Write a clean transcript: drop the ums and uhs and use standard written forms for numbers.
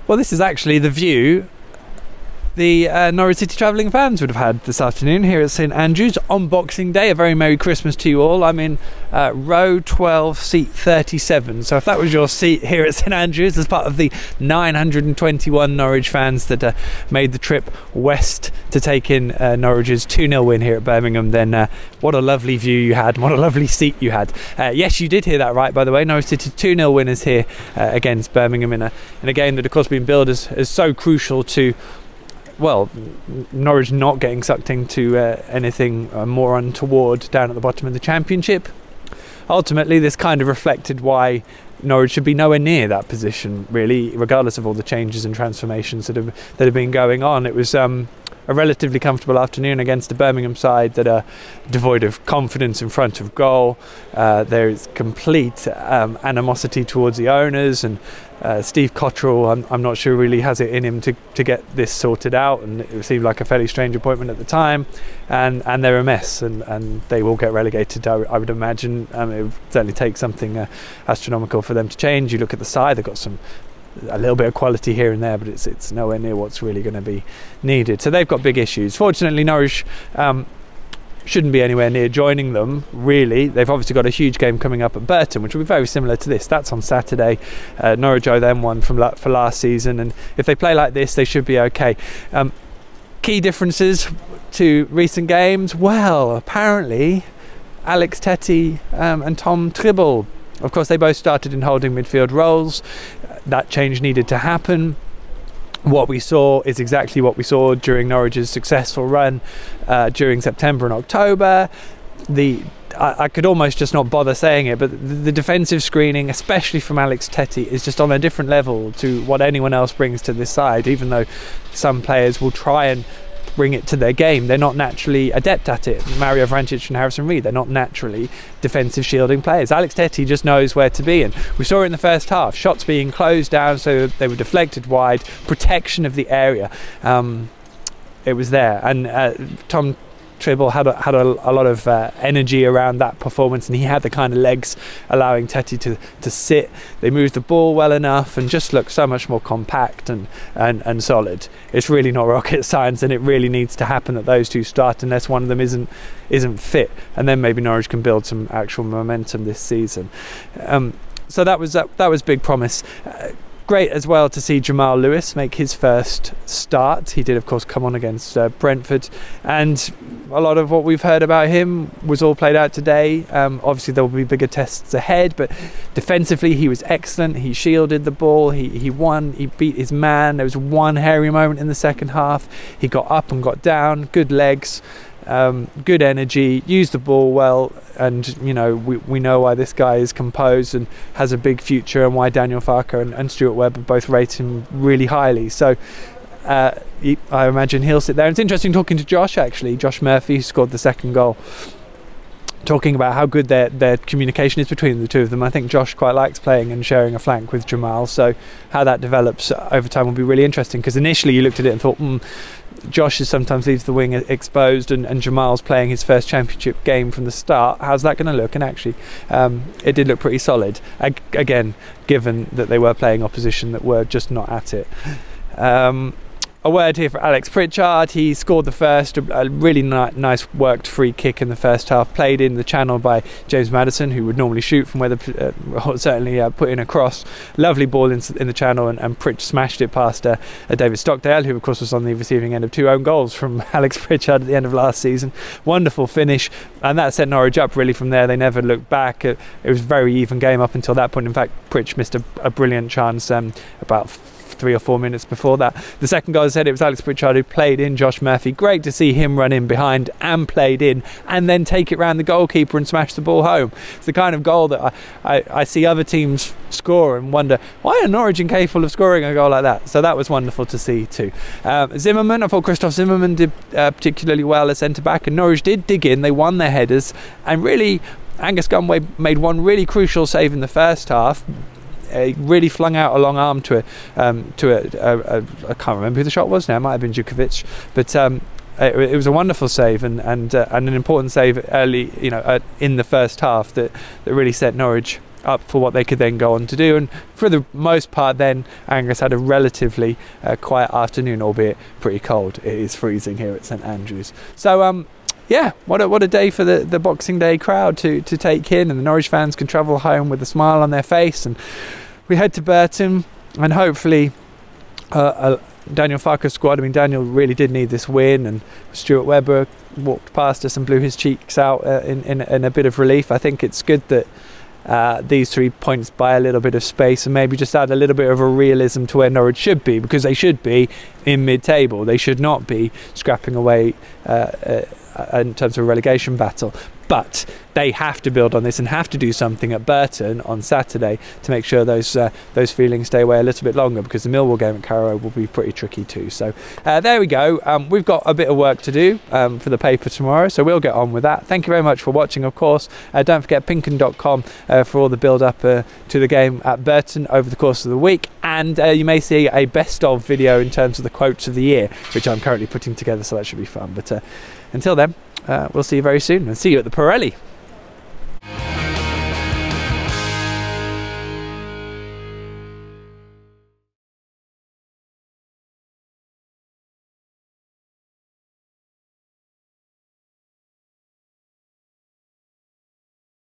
Well, this is actually the view the Norwich City travelling fans would have had this afternoon here at St Andrews on Boxing Day. A very Merry Christmas to you all. I'm in row 12, seat 37. So if that was your seat here at St Andrews as part of the 921 Norwich fans that made the trip west to take in Norwich's 2-0 win here at Birmingham, then what a lovely view you had, what a lovely seat you had. Yes, you did hear that right, by the way. Norwich City 2-0 winners here against Birmingham in a game that of course been billed as so crucial to, well, Norwich not getting sucked into anything more untoward down at the bottom of the Championship. Ultimately, this kind of reflected why Norwich should be nowhere near that position, really, regardless of all the changes and transformations that have been going on. It was a relatively comfortable afternoon against a Birmingham side that are devoid of confidence in front of goal. There is complete animosity towards the owners, and Steve Cottrell, I'm not sure really has it in him to get this sorted out, and it seemed like a fairly strange appointment at the time, and they're a mess, and they will get relegated, I would imagine. It would certainly take something astronomical for them to change. You look at the side, they've got a little bit of quality here and there, but it's nowhere near what's really going to be needed. So they've got big issues. Fortunately, Norwich shouldn't be anywhere near joining them, really. They've obviously got a huge game coming up at Burton, which will be very similar to this. That's on Saturday. Norwich owe them one for last season, and if they play like this, they should be okay. Key differences to recent games? Well, apparently Alex Tettey and Tom Tribble, of course, they both started in holding midfield roles. That change needed to happen. What we saw is exactly what we saw during Norwich's successful run during September and October. I could almost just not bother saying it, but the defensive screening, especially from Alex Tettey, is just on a different level to what anyone else brings to this side. Even though some players will try and bring it to their game, they're not naturally adept at it. Mario Vrancic and Harrison Reed, they're not naturally defensive shielding players. Alex Tettey just knows where to be, and we saw it in the first half. Shots being closed down so they were deflected wide, protection of the area. It was there, and Tom Tribble had a lot of energy around that performance, and he had the kind of legs allowing Tettey to sit. They moved the ball well enough and just looked so much more compact and solid. It's really not rocket science, and it really needs to happen that those two start unless one of them isn't fit, and then maybe Norwich can build some actual momentum this season. So that was big promise. Great as well to see Jamal Lewis make his first start. He did, of course, come on against Brentford, and a lot of what we've heard about him was all played out today. Obviously there will be bigger tests ahead, but defensively he was excellent. He shielded the ball, he won, he beat his man. There was one hairy moment in the second half. He got up and got down, good legs, good energy, used the ball well, and you know, we know why this guy is composed and has a big future, and why Daniel Farke and Stuart Webber both rate him really highly. So I imagine he'll sit there. And it's interesting talking to Josh Murphy, who scored the second goal, talking about how good their communication is between the two of them. I think Josh quite likes playing and sharing a flank with Jamal, so how that develops over time will be really interesting, because initially you looked at it and thought, Josh sometimes leaves the wing exposed, and Jamal's playing his first Championship game from the start. How's that going to look? And actually it did look pretty solid, again, given that they were playing opposition that were just not at it. A word here for Alex Pritchard. He scored the first, a really nice worked free kick in the first half, played in the channel by James Maddison, who would normally shoot from where certainly put in a cross. Lovely ball in the channel, and Pritch smashed it past David Stockdale, who of course was on the receiving end of 2 own goals from Alex Pritchard at the end of last season. Wonderful finish, and that set Norwich up really from there. They never looked back. It was a very even game up until that point. In fact, Pritch missed a brilliant chance about 3 or 4 minutes before that. The second goal, as I said, it was Alex Pritchard who played in Josh Murphy. Great to see him run in behind and played in, and then take it round the goalkeeper and smash the ball home. It's the kind of goal that I see other teams score and wonder, why are Norwich incapable of scoring a goal like that? So that was wonderful to see too. Zimmerman, I thought Christoph Zimmerman did particularly well as centre-back, and Norwich did dig in. They won their headers, and really Angus Gunway made one really crucial save in the first half. Really flung out a long arm to I can't remember who the shot was now. It might have been Djukovic, but it was a wonderful save and an important save early, in the first half that really set Norwich up for what they could then go on to do. And for the most part then, Angus had a relatively quiet afternoon, albeit pretty cold. It is freezing here at St Andrews. So yeah, what a day for the Boxing Day crowd to take in, and the Norwich fans can travel home with a smile on their face. And we head to Burton, and hopefully Daniel Farke's squad, I mean, Daniel really did need this win, and Stuart Webber walked past us and blew his cheeks out in a bit of relief. I think it's good that these 3 points buy a little bit of space and maybe just add a little bit of a realism to where Norwich should be, because they should be in mid-table. They should not be scrapping away in terms of a relegation battle. But they have to build on this and have to do something at Burton on Saturday to make sure those feelings stay away a little bit longer, because the Millwall game at Carrow will be pretty tricky too. So there we go. We've got a bit of work to do for the paper tomorrow, so we'll get on with that. Thank you very much for watching, of course. Don't forget PinkUn.com for all the build-up to the game at Burton over the course of the week. And you may see a best-of video in terms of the quotes of the year, which I'm currently putting together, so that should be fun. But until then, we'll see you very soon, and see you at the Pirelli.